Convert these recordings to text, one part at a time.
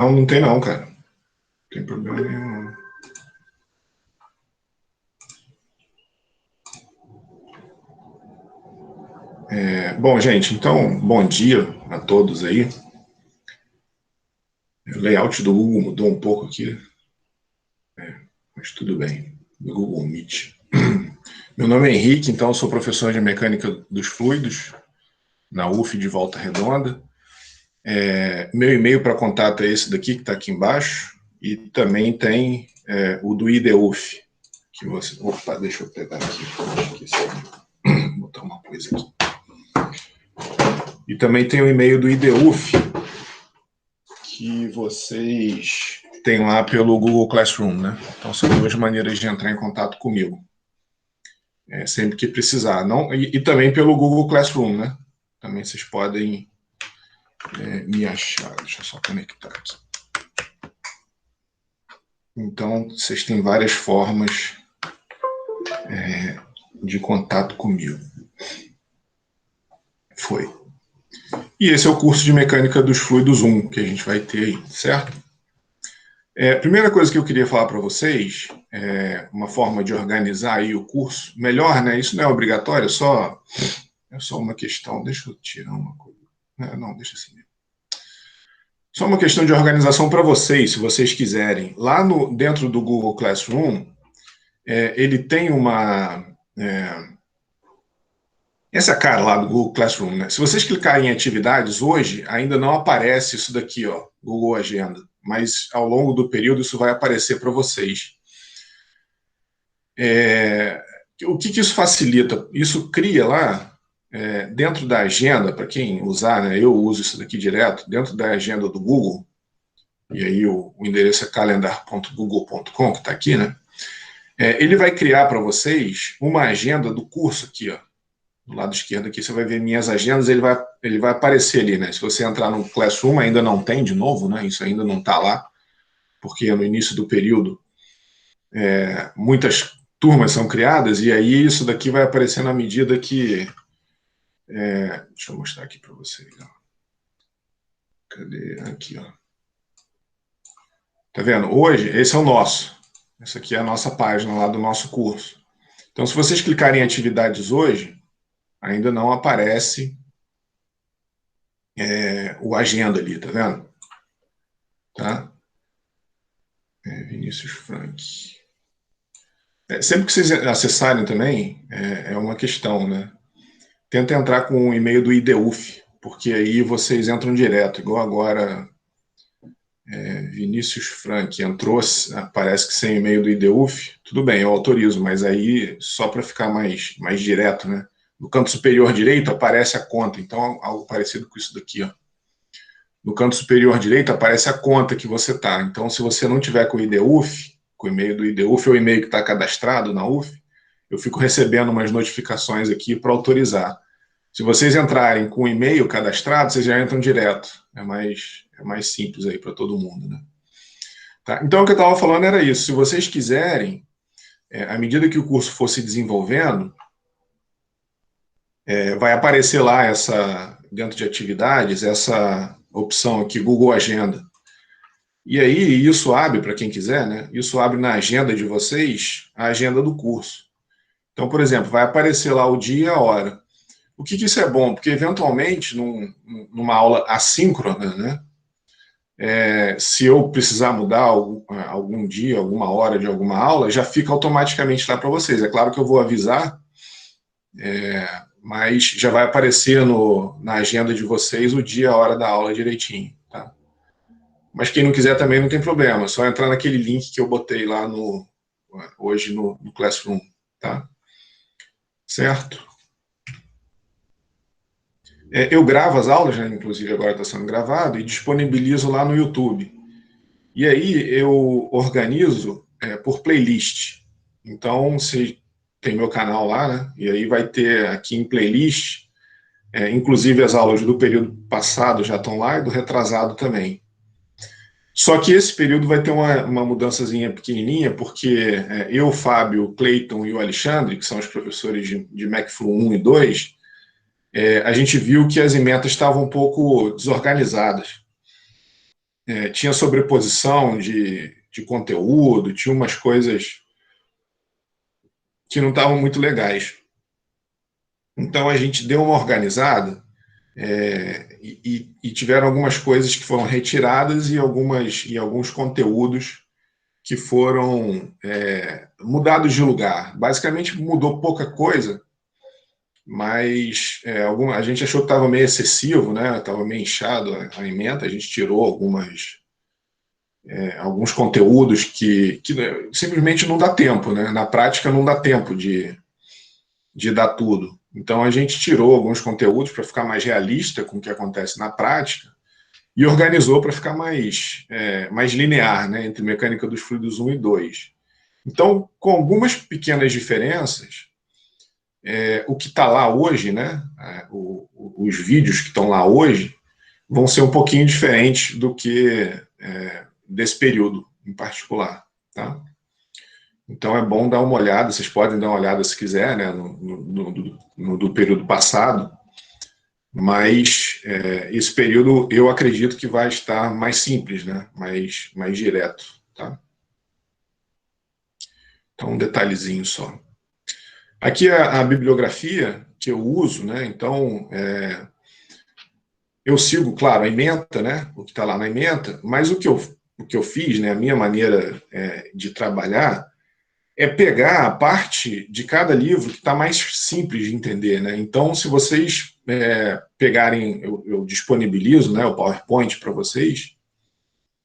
Não, não tem não, cara. Não tem problema nenhum. Bom, gente, então, bom dia a todos aí. O layout do Google mudou um pouco aqui, mas tudo bem. Do Google Meet. Meu nome é Henrique, então eu sou professor de Mecânica dos Fluidos na UF de Volta Redonda. Meu e-mail para contato é esse daqui, que está aqui embaixo, e também tem o do IDUF, que você... Opa, deixa eu pegar aqui, esqueci. Vou botar uma coisa aqui. E também tem o e-mail do IDUF, que vocês têm lá pelo Google Classroom, né? Então são duas maneiras de entrar em contato comigo. Sempre que precisar. Não, e também pelo Google Classroom, né? Também vocês podem me achar. Deixa eu só conectar aqui. Então, vocês têm várias formas de contato comigo. Foi. E esse é o curso de Mecânica dos Fluidos 1, que a gente vai ter aí, certo? A primeira coisa que eu queria falar para vocês, uma forma de organizar aí o curso, melhor, né? Isso não é obrigatório, é só uma questão. Deixa eu tirar uma coisa. Não, deixa assim mesmo. Só uma questão de organização para vocês, se vocês quiserem. Lá dentro do Google Classroom, ele tem uma... essa cara lá do Google Classroom, né? Se vocês clicarem em atividades, hoje ainda não aparece isso daqui, ó, Google Agenda. Mas ao longo do período isso vai aparecer para vocês. O que isso facilita? Isso cria lá, dentro da agenda, para quem usar, né? Eu uso isso daqui direto, dentro da agenda do Google, e aí o endereço é calendar.google.com, que está aqui, né? Ele vai criar para vocês uma agenda do curso aqui, ó. Do lado esquerdo aqui você vai ver minhas agendas, ele vai aparecer ali, né? Se você entrar no Classroom, ainda não tem de novo, né? Isso ainda não está lá, porque no início do período muitas turmas são criadas, e aí isso daqui vai aparecer na medida que... deixa eu mostrar aqui para vocês. Ó. Cadê? Aqui, ó. Tá vendo? Hoje, esse é o nosso. Essa aqui é a nossa página lá do nosso curso. Então, se vocês clicarem em atividades hoje, ainda não aparece o agenda ali, tá vendo? Tá? Vinícius Frank. Sempre que vocês acessarem também, é uma questão, né? Tenta entrar com o e-mail do IDUF, porque aí vocês entram direto, igual agora Vinícius Frank entrou, parece que sem e-mail do IDUF, tudo bem, eu autorizo, mas aí só para ficar mais direto, né? No canto superior direito aparece a conta, então algo parecido com isso daqui, ó. No canto superior direito aparece a conta que você está. Então, se você não tiver com o IDUF, com o e-mail do IDUF ou o e-mail que está cadastrado na UF, eu fico recebendo umas notificações aqui para autorizar. Se vocês entrarem com o e-mail cadastrado, vocês já entram direto. É mais simples aí para todo mundo, né? Tá? Então, o que eu estava falando era isso. Se vocês quiserem, à medida que o curso for se desenvolvendo, vai aparecer lá dentro de atividades, essa opção aqui, Google Agenda. E aí, isso abre, para quem quiser, né? Isso abre na agenda de vocês, a agenda do curso. Então, por exemplo, vai aparecer lá o dia e a hora. O que isso é bom? Porque, eventualmente, numa aula assíncrona, né? Se eu precisar mudar algum dia, alguma hora de alguma aula, já fica automaticamente lá para vocês. É claro que eu vou avisar, mas já vai aparecer na agenda de vocês o dia e a hora da aula direitinho. Tá? Mas quem não quiser também não tem problema, é só entrar naquele link que eu botei lá hoje no Classroom. Tá? Certo? Eu gravo as aulas, né, inclusive agora está sendo gravado, e disponibilizo lá no YouTube. E aí eu organizo por playlist. Então, você tem meu canal lá, né? E aí vai ter aqui em playlist, inclusive as aulas do período passado já estão lá e do retrasado também. Só que esse período vai ter uma mudançazinha pequenininha, porque eu, o Fábio, o Cleiton e o Alexandre, que são os professores de MacFlu 1 e 2, a gente viu que as ementas estavam um pouco desorganizadas. tinha sobreposição de conteúdo, tinha umas coisas que não estavam muito legais. Então a gente deu uma organizada e tiveram algumas coisas que foram retiradas e alguns conteúdos que foram mudados de lugar. Basicamente mudou pouca coisa, mas a gente achou que estava meio excessivo, né? Estava meio inchado a ementa, a gente tirou alguns conteúdos que simplesmente não dá tempo, né? Na prática não dá tempo de dar tudo. Então a gente tirou alguns conteúdos para ficar mais realista com o que acontece na prática e organizou para ficar mais linear, né, entre mecânica dos fluidos 1 e 2. Então, com algumas pequenas diferenças, o que está lá hoje, né, os vídeos que estão lá hoje, vão ser um pouquinho diferentes do que desse período em particular. Tá? Então é bom dar uma olhada, vocês podem dar uma olhada se quiser, né, no do período passado, mas esse período eu acredito que vai estar mais simples, né, mais direto. Tá? Então um detalhezinho só. Aqui é a bibliografia que eu uso, né, então eu sigo, claro, a ementa, né, o que está lá na ementa, mas o que eu fiz, né, a minha maneira de trabalhar, é pegar a parte de cada livro que está mais simples de entender, né? Então, se vocês pegarem, eu disponibilizo, né, o PowerPoint para vocês,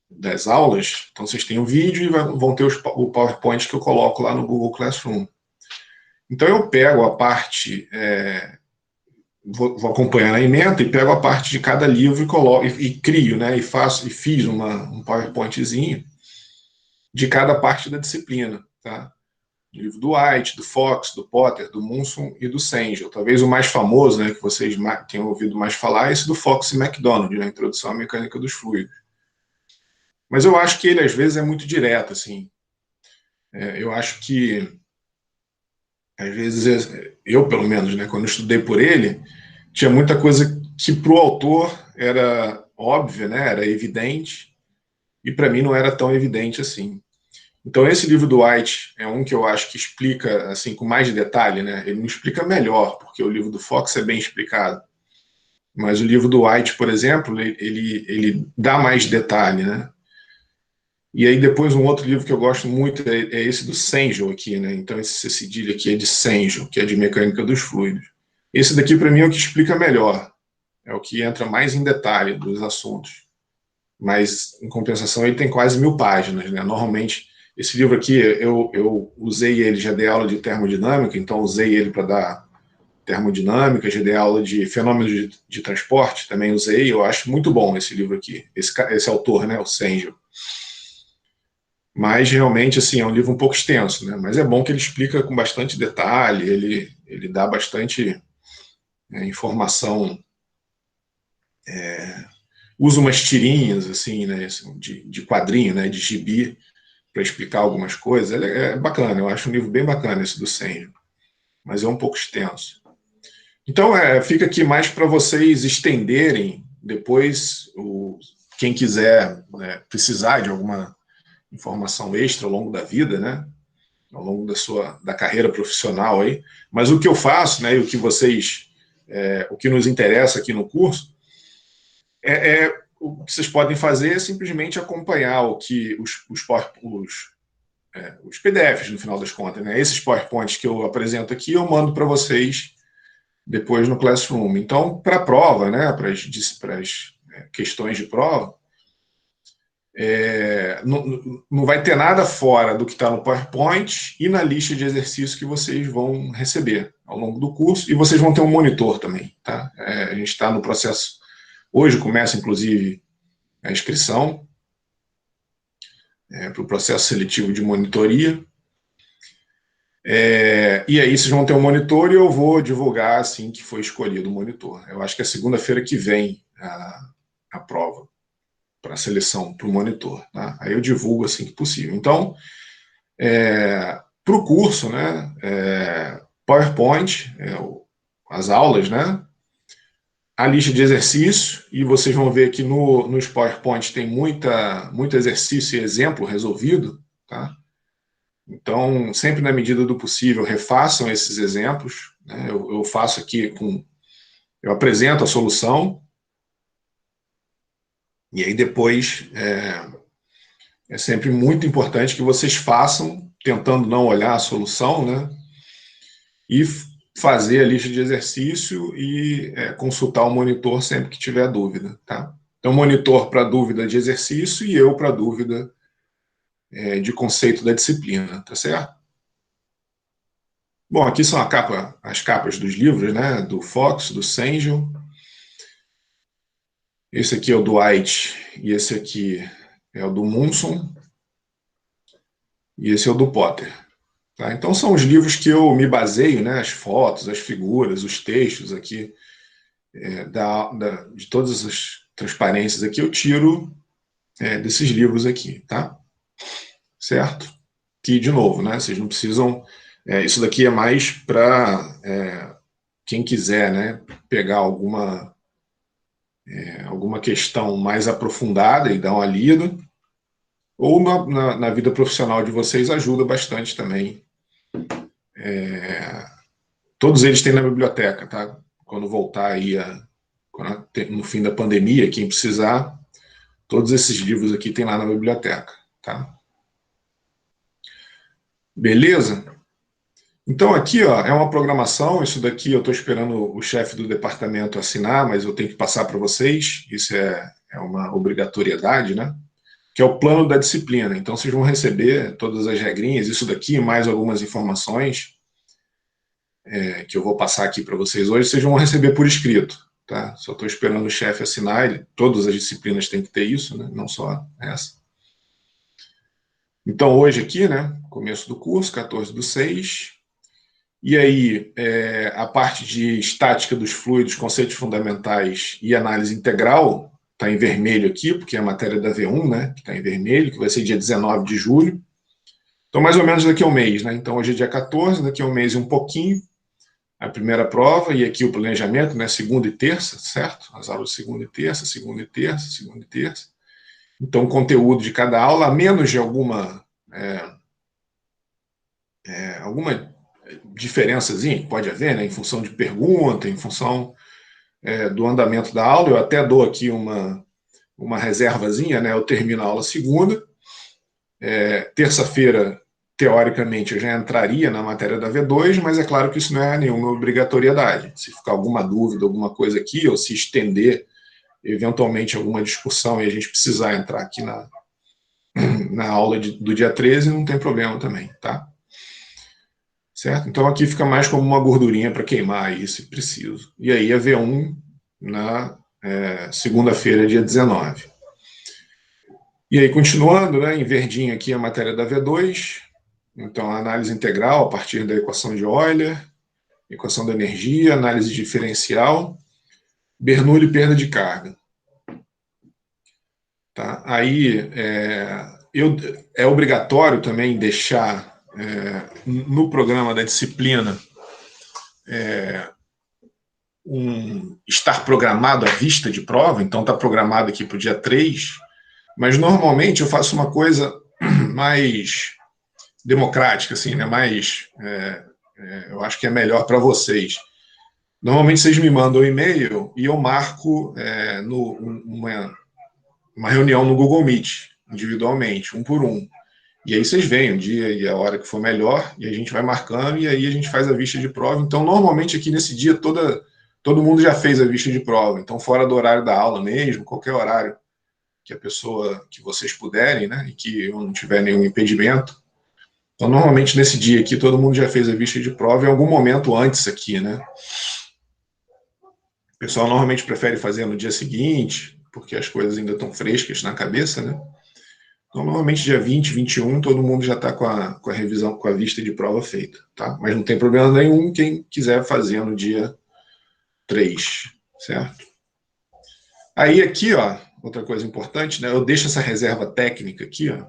das aulas, então vocês têm o vídeo e vão ter o PowerPoint que eu coloco lá no Google Classroom. Então, eu pego a parte, vou acompanhando a ementa e pego a parte de cada livro e coloco, e crio, né, fiz um PowerPointzinho de cada parte da disciplina, tá? Do livro do White, do Fox, do Potter, do Munson e do Sengel. Talvez o mais famoso, né, que vocês tenham ouvido mais falar, é esse do Fox e McDonald, na Introdução à Mecânica dos Fluidos. Mas eu acho que ele, às vezes, é muito direto, assim. Eu acho que, às vezes, eu, pelo menos, né, quando eu estudei por ele, tinha muita coisa que para o autor era óbvia, né, era evidente, e para mim não era tão evidente assim. Então, esse livro do White é um que eu acho que explica assim com mais detalhe, né? Ele não explica melhor, porque o livro do Fox é bem explicado. Mas o livro do White, por exemplo, ele dá mais detalhe, né? E aí depois um outro livro que eu gosto muito é esse do Sengel aqui, né? Então esse cedilha aqui é de Sengel, que é de mecânica dos fluidos. Esse daqui para mim é o que explica melhor, é o que entra mais em detalhe dos assuntos. Mas em compensação ele tem quase 1000 páginas, né? Normalmente esse livro aqui, eu usei ele, já dei aula de termodinâmica, então usei ele para dar termodinâmica, já dei aula de fenômenos de transporte, também usei, eu acho muito bom esse livro aqui, esse autor, né, o Sengel. Mas realmente, assim, é um livro um pouco extenso, né, mas é bom que ele explica com bastante detalhe, ele dá bastante informação, usa umas tirinhas, assim, né, de quadrinho, né, de gibi, para explicar algumas coisas. É bacana, eu acho um livro bem bacana esse do Sengel, mas é um pouco extenso. Então, fica aqui mais para vocês estenderem depois, quem quiser, né, precisar de alguma informação extra ao longo da vida, né, ao longo da carreira profissional aí. Mas o que eu faço, né, e o que o que nos interessa aqui no curso, o que vocês podem fazer é simplesmente acompanhar o que os PDFs, no final das contas, né? Esses PowerPoints que eu apresento aqui, eu mando para vocês depois no Classroom. Então, para a prova, né, para as questões de prova, não vai ter nada fora do que está no PowerPoint e na lista de exercícios que vocês vão receber ao longo do curso, e vocês vão ter um monitor também. Tá? A gente está no processo, hoje começa, inclusive, a inscrição para o processo seletivo de monitoria. E aí vocês vão ter um monitor e eu vou divulgar assim que foi escolhido o monitor. Eu acho que é segunda-feira que vem a prova para a seleção para o monitor. Tá? Aí eu divulgo assim que possível. Então, para o curso, né, PowerPoint, as aulas, né, a lista de exercícios, e vocês vão ver que nos PowerPoint tem muito exercício e exemplo resolvido, tá? Então, sempre na medida do possível, refaçam esses exemplos, né? Eu faço aqui eu apresento a solução, e aí depois é sempre muito importante que vocês façam, tentando não olhar a solução, né? E fazer a lista de exercício e consultar o monitor sempre que tiver dúvida, tá? Então, monitor para dúvida de exercício e eu para dúvida de conceito da disciplina, tá certo? Bom, aqui são as capas dos livros, né? Do Fox, do Sengel. Esse aqui é o do White e esse aqui é o do Munson. E esse é o do Potter. Tá? Então são os livros que eu me baseio, né? As fotos, as figuras, os textos aqui, de todas as transparências aqui, eu tiro desses livros aqui, tá? Certo? Que, de novo, né? Vocês não precisam... isso daqui é mais para quem quiser, né? Pegar alguma questão mais aprofundada e dar uma lida, ou na vida profissional de vocês ajuda bastante também. Todos eles têm na biblioteca, tá? Quando voltar aí, no fim da pandemia, quem precisar, todos esses livros aqui tem lá na biblioteca, tá? Beleza? Então aqui, ó, é uma programação, isso daqui eu estou esperando o chefe do departamento assinar, mas eu tenho que passar para vocês, isso é uma obrigatoriedade, né? Que é o plano da disciplina. Então vocês vão receber todas as regrinhas, isso daqui, mais algumas informações que eu vou passar aqui para vocês hoje, vocês vão receber por escrito, tá? Só estou esperando o chefe assinar, todas as disciplinas têm que ter isso, né? Não só essa. Então hoje aqui, né, começo do curso, 14/6, e aí a parte de estática dos fluidos, conceitos fundamentais e análise integral, está em vermelho aqui, porque é a matéria da V1, né, que está em vermelho, que vai ser dia 19 de julho. Então, mais ou menos daqui a um mês, né? Então, hoje é dia 14, daqui a um mês e um pouquinho, a primeira prova, e aqui o planejamento, né? Segunda e terça, certo? As aulas de segunda e terça, segunda e terça, segunda e terça. Então, o conteúdo de cada aula, a menos de alguma diferençazinha que pode haver, né? Em função de pergunta, em função do andamento da aula, eu até dou aqui uma reservazinha, né? Eu termino a aula segunda, terça-feira, teoricamente, eu já entraria na matéria da V2, mas é claro que isso não é nenhuma obrigatoriedade. Se ficar alguma dúvida, alguma coisa aqui, ou se estender, eventualmente, alguma discussão e a gente precisar entrar aqui na aula do dia 13, não tem problema também, tá? Certo? Então, aqui fica mais como uma gordurinha para queimar aí, se preciso. E aí, a V1 na segunda-feira, dia 19. E aí, continuando, né, em verdinho aqui a matéria da V2, então a análise integral a partir da equação de Euler, equação da energia, análise diferencial, Bernoulli e perda de carga. Tá? Aí é obrigatório também deixar no programa da disciplina estar programado a vista de prova, então está programado aqui para o dia 3, mas normalmente eu faço uma coisa mais democrática, assim, né? Mais, eu acho que é melhor para vocês. Normalmente vocês me mandam um e-mail e eu marco uma reunião no Google Meet, individualmente, um por um. E aí vocês veem o dia e a hora que for melhor, e a gente vai marcando, e aí a gente faz a vista de prova. Então, normalmente aqui nesse dia, todo mundo já fez a vista de prova. Então, fora do horário da aula mesmo, qualquer horário que vocês puderem, né, e que eu não tiver nenhum impedimento. Então, normalmente nesse dia aqui, todo mundo já fez a vista de prova em algum momento antes aqui, né? O pessoal normalmente prefere fazer no dia seguinte, porque as coisas ainda estão frescas na cabeça, né? Então, normalmente dia 20, 21, todo mundo já está com a revisão, com a vista de prova feita, tá? Mas não tem problema nenhum quem quiser fazer no dia 3, certo? Aí aqui, ó, outra coisa importante, né? Eu deixo essa reserva técnica aqui, ó,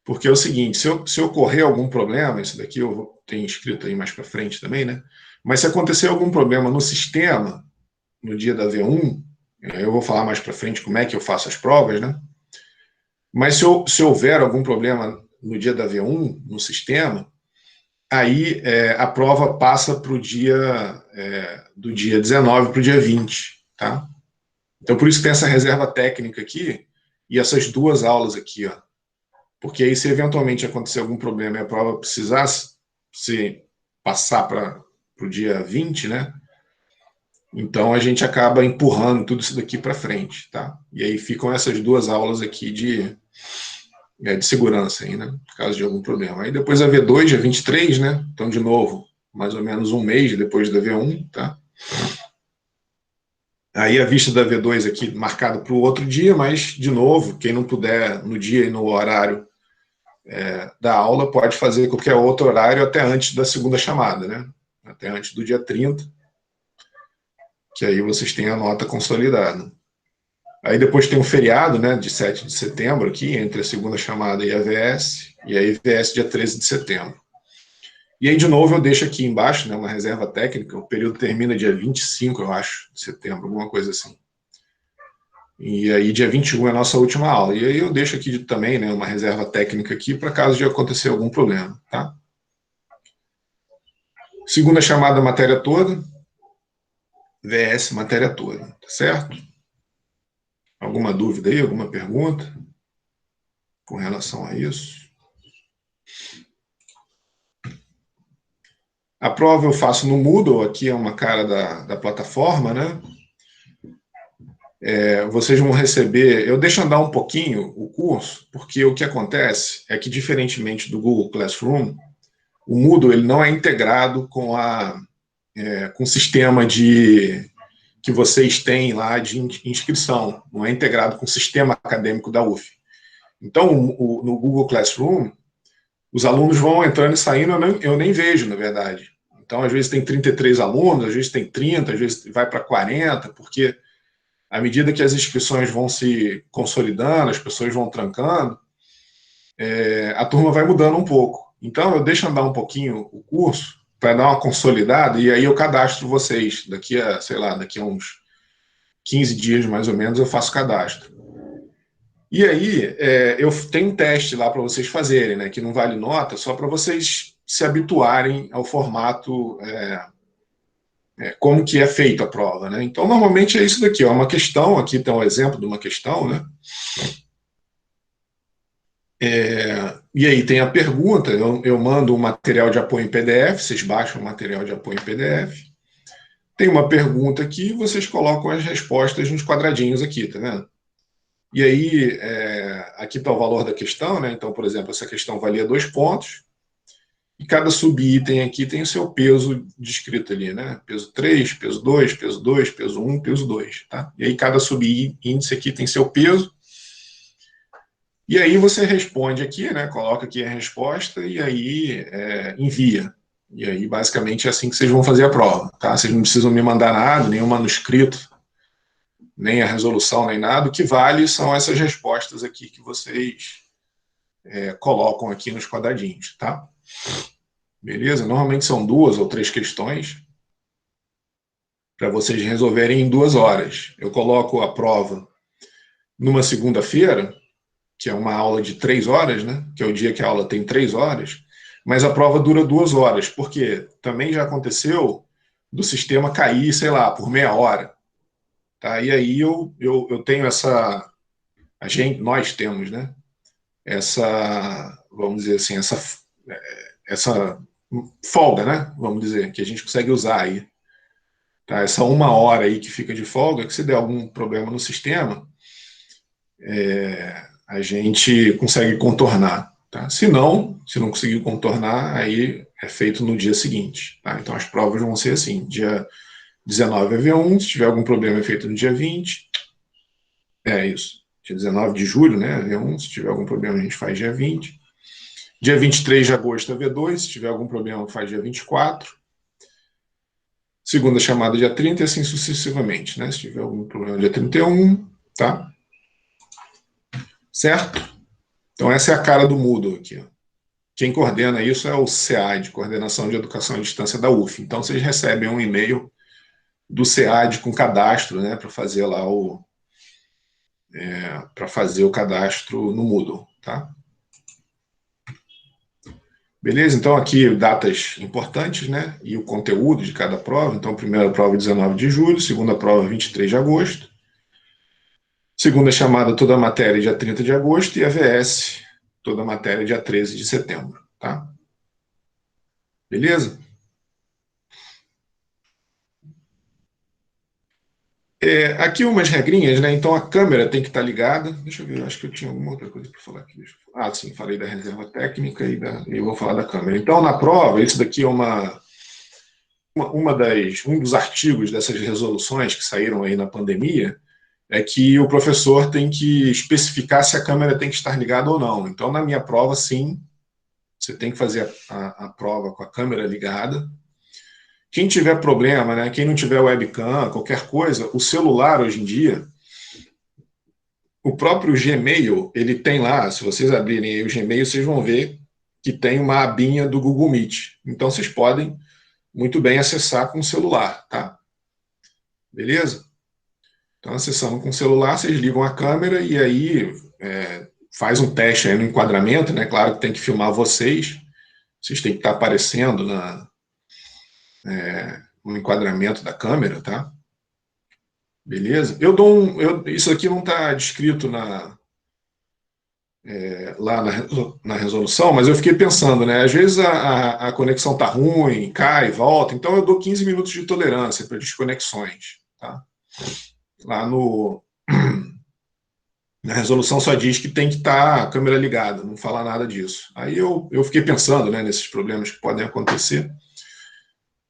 porque é o seguinte, se ocorrer algum problema, isso daqui eu tenho escrito aí mais para frente também, né? Mas se acontecer algum problema no sistema, no dia da V1, eu vou falar mais para frente como é que eu faço as provas, né? Mas se houver algum problema no dia da V1, no sistema, aí a prova passa para o dia, do dia 19 para o dia 20, tá? Então, por isso que tem essa reserva técnica aqui e essas duas aulas aqui, ó. Porque aí, se eventualmente acontecer algum problema e a prova precisasse se passar para o dia 20, né? Então, a gente acaba empurrando tudo isso daqui para frente, tá? E aí ficam essas duas aulas aqui de segurança, aí, né? Caso de algum problema. Aí depois a V2, dia 23, né? Então, de novo, mais ou menos um mês depois da V1, tá? Aí a vista da V2 aqui marcada para o outro dia, mas, de novo, quem não puder no dia e no horário da aula pode fazer qualquer outro horário até antes da segunda chamada, né? Até antes do dia 30, que aí vocês têm a nota consolidada. Aí depois tem um feriado, né, de 7 de setembro aqui, entre a segunda chamada e a VS, e aí VS dia 13 de setembro. E aí, de novo, eu deixo aqui embaixo, né, uma reserva técnica, o período termina dia 25, eu acho, de setembro, alguma coisa assim. E aí, dia 21 é a nossa última aula. E aí eu deixo aqui também, né, uma reserva técnica aqui para caso de acontecer algum problema, tá? Segunda chamada, matéria toda. VS, matéria toda, tá certo? Alguma dúvida aí, alguma pergunta com relação a isso? A prova eu faço no Moodle, aqui é uma cara da plataforma, né? Vocês vão receber, eu deixo andar um pouquinho o curso, porque o que acontece é que, diferentemente do Google Classroom, o Moodle ele não é integrado com o sistema que vocês têm lá de inscrição, não é integrado com o sistema acadêmico da UF. Então, no Google Classroom, os alunos vão entrando e saindo, eu nem vejo, na verdade. Então, às vezes tem 33 alunos, às vezes tem 30, às vezes vai para 40, porque à medida que as inscrições vão se consolidando, as pessoas vão trancando, a turma vai mudando um pouco. Então, eu deixo andar um pouquinho o curso para dar uma consolidada, e aí eu cadastro vocês. Daqui a, sei lá, daqui a uns 15 dias, mais ou menos, eu faço cadastro. E aí, eu tenho um teste lá para vocês fazerem, né, que não vale nota, só para vocês se habituarem ao formato, como que é feita a prova, né? Então, normalmente é isso daqui, ó, uma questão, aqui tem um exemplo de uma questão, né? E aí tem a pergunta, eu mando um material de apoio em PDF, vocês baixam o material de apoio em PDF. Tem uma pergunta aqui, vocês colocam as respostas nos quadradinhos aqui, tá vendo? E aí, aqui está o valor da questão, né? Então, por exemplo, essa questão valia 2 pontos, e cada subitem aqui tem o seu peso descrito ali, né? Peso 3, peso 2, peso 2, peso 1, peso 2, tá? E aí cada subíndice aqui tem seu peso. E aí você responde aqui, né? Coloca aqui a resposta e aí envia. E aí, basicamente, é assim que vocês vão fazer a prova, tá? Vocês não precisam me mandar nada, nenhum manuscrito, nem a resolução, nem nada. O que vale são essas respostas aqui que vocês colocam aqui nos quadradinhos, tá? Beleza? Normalmente são 2 ou 3 questões para vocês resolverem em 2 horas. Eu coloco a prova numa segunda-feira, que é uma aula de 3 horas, né? Que é o dia que a aula tem 3 horas, mas a prova dura 2 horas, porque também já aconteceu do sistema cair, sei lá, por meia hora. Tá? E aí eu tenho nós temos, né? Vamos dizer assim, essa folga, né? Vamos dizer, que a gente consegue usar aí. Tá? Essa 1 hora aí que fica de folga, que se der algum problema no sistema, a gente consegue contornar. Tá? Se não conseguir contornar, aí é feito no dia seguinte. Tá? Então as provas vão ser assim, dia 19 é V1, se tiver algum problema é feito no dia 20. É isso. Dia 19 de julho, né? V1, se tiver algum problema a gente faz dia 20. Dia 23 de agosto é V2, se tiver algum problema faz dia 24. Segunda chamada dia 30 e assim sucessivamente, né? Se tiver algum problema dia 31, tá? Certo? Então essa é a cara do Moodle aqui, ó. Quem coordena isso é o CEAD, Coordenação de Educação à Distância da UF. Então vocês recebem um e-mail do SEAD com cadastro, né, para fazer lá para fazer o cadastro no Moodle, tá? Beleza? Então, aqui datas importantes, né? E o conteúdo de cada prova. Então, primeira prova 19 de julho, segunda prova 23 de agosto, segunda chamada toda a matéria dia 30 de agosto e a VS toda a matéria dia 13 de setembro, tá? Beleza? Aqui umas regrinhas, né? Então, a câmera tem que estar ligada. Deixa eu ver, acho que eu tinha alguma outra coisa para falar aqui. Sim, falei da reserva técnica e eu vou falar da câmera. Então, na prova, isso daqui é um dos artigos dessas resoluções que saíram aí na pandemia, é que o professor tem que especificar se a câmera tem que estar ligada ou não. Então, na minha prova, sim, você tem que fazer a prova com a câmera ligada. Quem tiver problema, né, quem não tiver webcam, qualquer coisa, o celular hoje em dia, o próprio Gmail, ele tem lá, se vocês abrirem aí o Gmail, vocês vão ver que tem uma abinha do Google Meet. Então, vocês podem muito bem acessar com o celular, tá? Beleza? Então, acessando com o celular, vocês ligam a câmera e aí faz um teste aí no enquadramento, né? Claro que tem que filmar vocês têm que estar aparecendo no enquadramento da câmera, tá? Beleza? Isso aqui não está descrito lá na resolução, mas eu fiquei pensando, né? Às vezes a conexão tá ruim, cai, volta, então eu dou 15 minutos de tolerância para desconexões, tá? Lá na resolução só diz que tem que estar a câmera ligada, não fala nada disso. Aí eu fiquei pensando, né, nesses problemas que podem acontecer.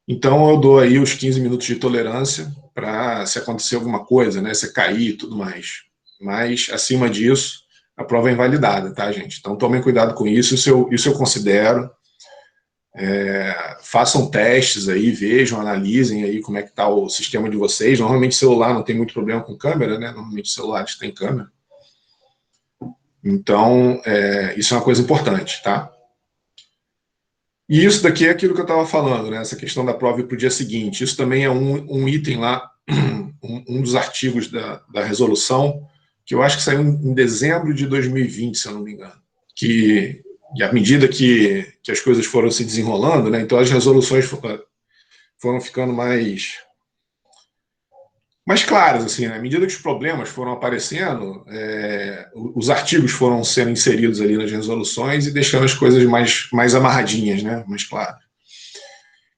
Então eu dou aí os 15 minutos de tolerância para se acontecer alguma coisa, né, se cair e tudo mais. Mas acima disso, a prova é invalidada, tá, gente? Então tomem cuidado com isso, isso eu considero. Façam testes aí, vejam, analisem aí como é que está o sistema de vocês. Normalmente celular não tem muito problema com câmera, né? Normalmente celulares têm câmera. Então, isso é uma coisa importante, tá? E isso daqui é aquilo que eu estava falando, né? Essa questão da prova para o dia seguinte. Isso também é um item lá, um dos artigos da resolução, que eu acho que saiu em dezembro de 2020, se eu não me engano. E à medida que as coisas foram se desenrolando, né? Então as resoluções foram ficando mais claras, assim, né? À medida que os problemas foram aparecendo, os artigos foram sendo inseridos ali nas resoluções e deixando as coisas mais amarradinhas, né? Mais claras.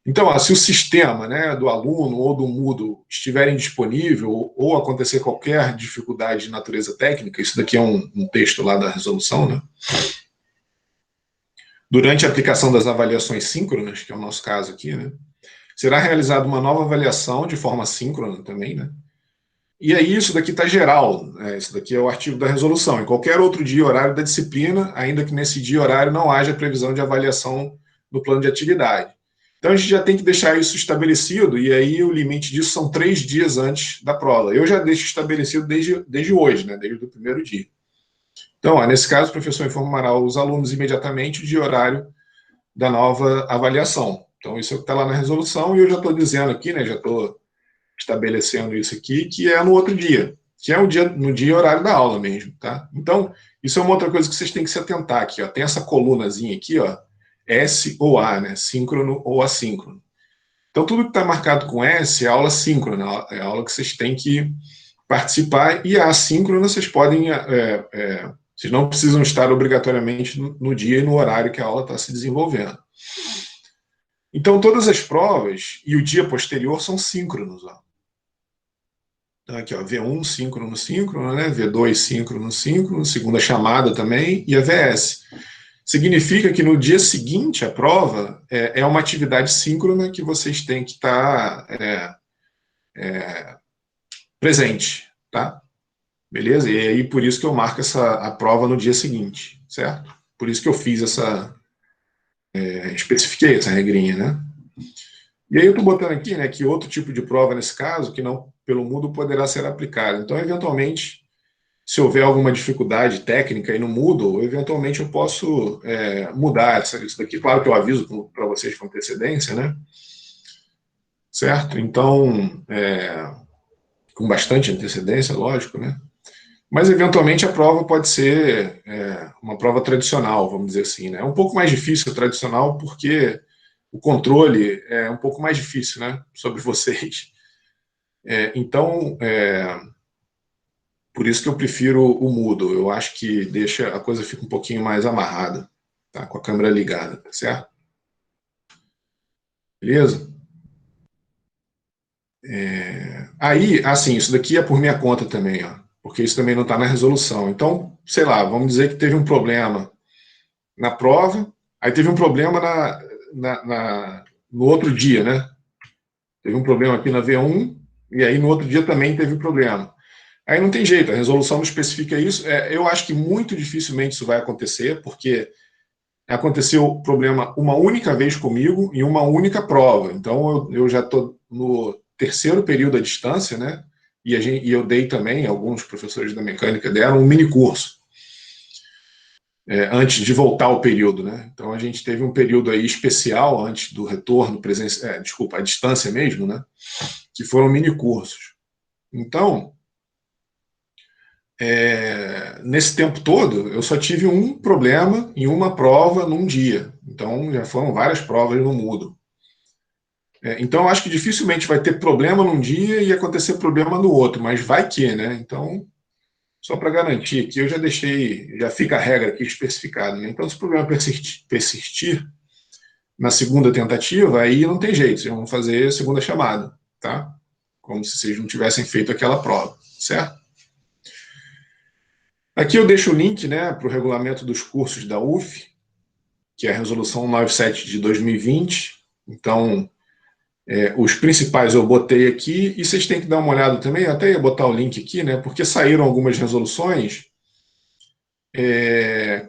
Então, se o sistema, né, do aluno ou do Moodle estiverem disponível ou acontecer qualquer dificuldade de natureza técnica, isso daqui é um texto lá da resolução, né? Durante a aplicação das avaliações síncronas, que é o nosso caso aqui, né, será realizada uma nova avaliação de forma síncrona também, né? E aí isso daqui está geral, né? Isso daqui é o artigo da resolução. Em qualquer outro dia e horário da disciplina, ainda que nesse dia e horário não haja previsão de avaliação no plano de atividade. Então a gente já tem que deixar isso estabelecido, e aí o limite disso são 3 dias antes da prova. Eu já deixo estabelecido desde hoje, né? Desde o primeiro dia. Então, nesse caso, o professor informará os alunos imediatamente o dia e horário da nova avaliação. Então, isso é o que está lá na resolução, e eu já estou dizendo aqui, né, já estou estabelecendo isso aqui, que é no outro dia, que é no dia e horário da aula mesmo, tá? Então, isso é uma outra coisa que vocês têm que se atentar aqui, ó. Tem essa colunazinha aqui, ó, S ou A, né, síncrono ou assíncrono. Então, tudo que está marcado com S é aula síncrona, é a aula que vocês têm que participar, e a assíncrona vocês podem... vocês não precisam estar obrigatoriamente no dia e no horário que a aula está se desenvolvendo. Então, todas as provas e o dia posterior são síncronos. Ó. Então, aqui, ó, V1 síncrono, síncrono, né? V2 síncrono, síncrono, segunda chamada também, e a VS. Significa que no dia seguinte à prova é uma atividade síncrona que vocês têm que estar presente, tá? Beleza? E aí, por isso que eu marco a prova no dia seguinte, certo? Por isso que eu fiz especifiquei essa regrinha, né? E aí eu estou botando aqui, né, que outro tipo de prova nesse caso, que não pelo Moodle, poderá ser aplicado. Então, eventualmente, se houver alguma dificuldade técnica aí no Moodle, eventualmente eu posso mudar isso daqui. Claro que eu aviso para vocês com antecedência, né? certo? Então, com bastante antecedência, lógico, né? Mas, eventualmente, a prova pode ser uma prova tradicional, vamos dizer assim, né? É um pouco mais difícil a tradicional porque o controle é um pouco mais difícil, né, sobre vocês. Então, por isso que eu prefiro o Moodle. Eu acho que deixa a coisa fica um pouquinho mais amarrada, tá? Com a câmera ligada, tá certo? Beleza? Aí, assim, isso daqui é por minha conta também, ó, porque isso também não está na resolução. Então, sei lá, vamos dizer que teve um problema na prova, aí teve um problema no outro dia, né? Teve um problema aqui na V1, e aí no outro dia também teve problema. Aí não tem jeito, a resolução não especifica isso. Eu acho que muito dificilmente isso vai acontecer, porque aconteceu o problema uma única vez comigo em uma única prova. Então eu já estou no terceiro período à distância, né? E eu dei também, alguns professores da mecânica deram um mini curso antes de voltar ao período, né? Então a gente teve um período aí especial antes do retorno presencial, desculpa, à distância mesmo, né? Que foram mini cursos. Então, nesse tempo todo, eu só tive um problema em uma prova num dia. Então, já foram várias provas no Moodle. Então, eu acho que dificilmente vai ter problema num dia e acontecer problema no outro, mas vai que, né? Então, só para garantir aqui, eu já deixei, já fica a regra aqui especificada, né? Então, se o problema persistir na segunda tentativa, aí não tem jeito, vocês vão fazer a segunda chamada, tá? Como se vocês não tivessem feito aquela prova, certo? Aqui eu deixo o link, né, para o regulamento dos cursos da UF, que é a resolução 97 de 2020. Então, os principais eu botei aqui, e vocês têm que dar uma olhada também, eu até ia botar o link aqui, né, porque saíram algumas resoluções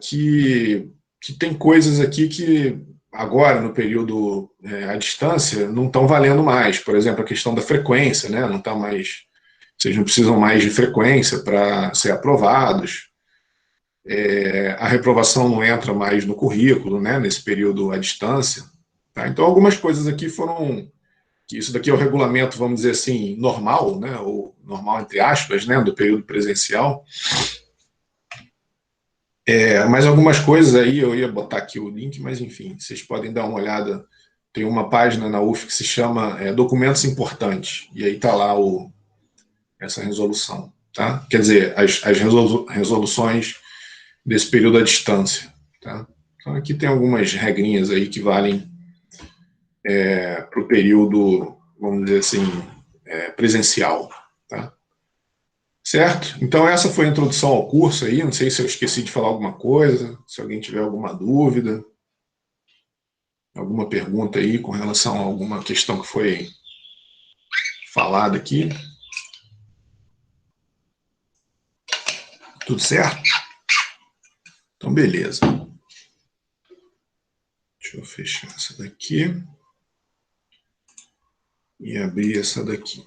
que tem coisas aqui que agora, no período à distância, não estão valendo mais. Por exemplo, a questão da frequência, né, não está mais, vocês não precisam mais de frequência para ser aprovados. A reprovação não entra mais no currículo, né, nesse período à distância. Tá? Então, algumas coisas aqui foram, que isso daqui é o regulamento, vamos dizer assim, normal, né, ou normal entre aspas, né, do período presencial. Mas algumas coisas aí, eu ia botar aqui o link, mas enfim, vocês podem dar uma olhada. Tem uma página na UF que se chama Documentos Importantes, e aí está lá essa resolução. Tá? Quer dizer, as resoluções desse período à distância. Tá? Então, aqui tem algumas regrinhas aí que valem para o período, vamos dizer assim, presencial. Tá? Certo? Então, essa foi a introdução ao curso aí. Não sei se eu esqueci de falar alguma coisa, se alguém tiver alguma dúvida, alguma pergunta aí com relação a alguma questão que foi falada aqui. Tudo certo? Então, beleza. Deixa eu fechar essa daqui e abrir essa daqui.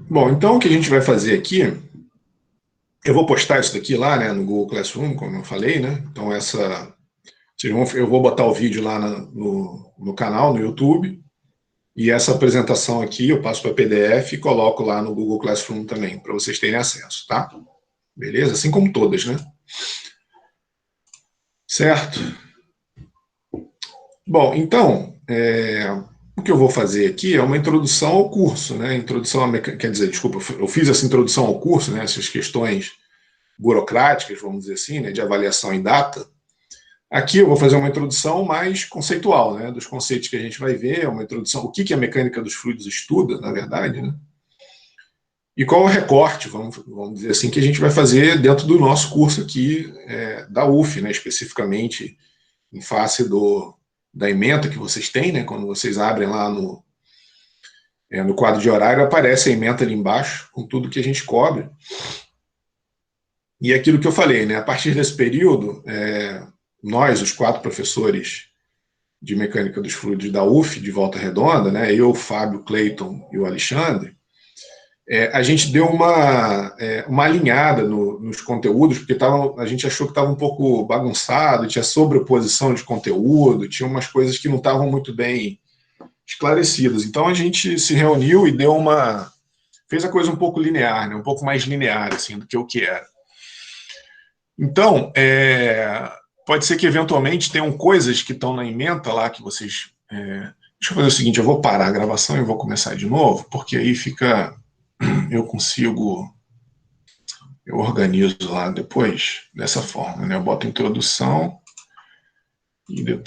Bom, então o que a gente vai fazer aqui, eu vou postar isso daqui lá, né, no Google Classroom, como eu falei, né? Então eu vou botar o vídeo lá no canal, no YouTube, e essa apresentação aqui eu passo para PDF e coloco lá no Google Classroom também, para vocês terem acesso, tá? Beleza? Assim como todas, né? Certo? Bom, então, o que eu vou fazer aqui é uma introdução ao curso, né? Introdução à quer dizer, desculpa, eu fiz essa introdução ao curso, né? Essas questões burocráticas, vamos dizer assim, né? De avaliação em data. Aqui eu vou fazer uma introdução mais conceitual, né? Dos conceitos que a gente vai ver, uma introdução, o que a mecânica dos fluidos estuda, na verdade, né? E qual o recorte, vamos dizer assim, que a gente vai fazer dentro do nosso curso aqui, da UF, né? Especificamente em face da ementa que vocês têm, né? Quando vocês abrem lá no quadro de horário, aparece a ementa ali embaixo, com tudo que a gente cobre. E é aquilo que eu falei, né? A partir desse período, nós, os 4 professores de mecânica dos fluidos da UF, de Volta Redonda, né? Eu, o Fábio, o Cleiton e o Alexandre, a gente deu uma alinhada nos conteúdos, porque a gente achou que estava um pouco bagunçado, tinha sobreposição de conteúdo, tinha umas coisas que não estavam muito bem esclarecidas. Então a gente se reuniu e fez a coisa um pouco linear, né? Um pouco mais linear assim, do que o que era. Então, pode ser que eventualmente tenham coisas que estão na ementa lá que vocês. Deixa eu fazer o seguinte: eu vou parar a gravação e vou começar de novo, porque aí fica. Eu organizo lá depois dessa forma, né? Eu boto a introdução e depois.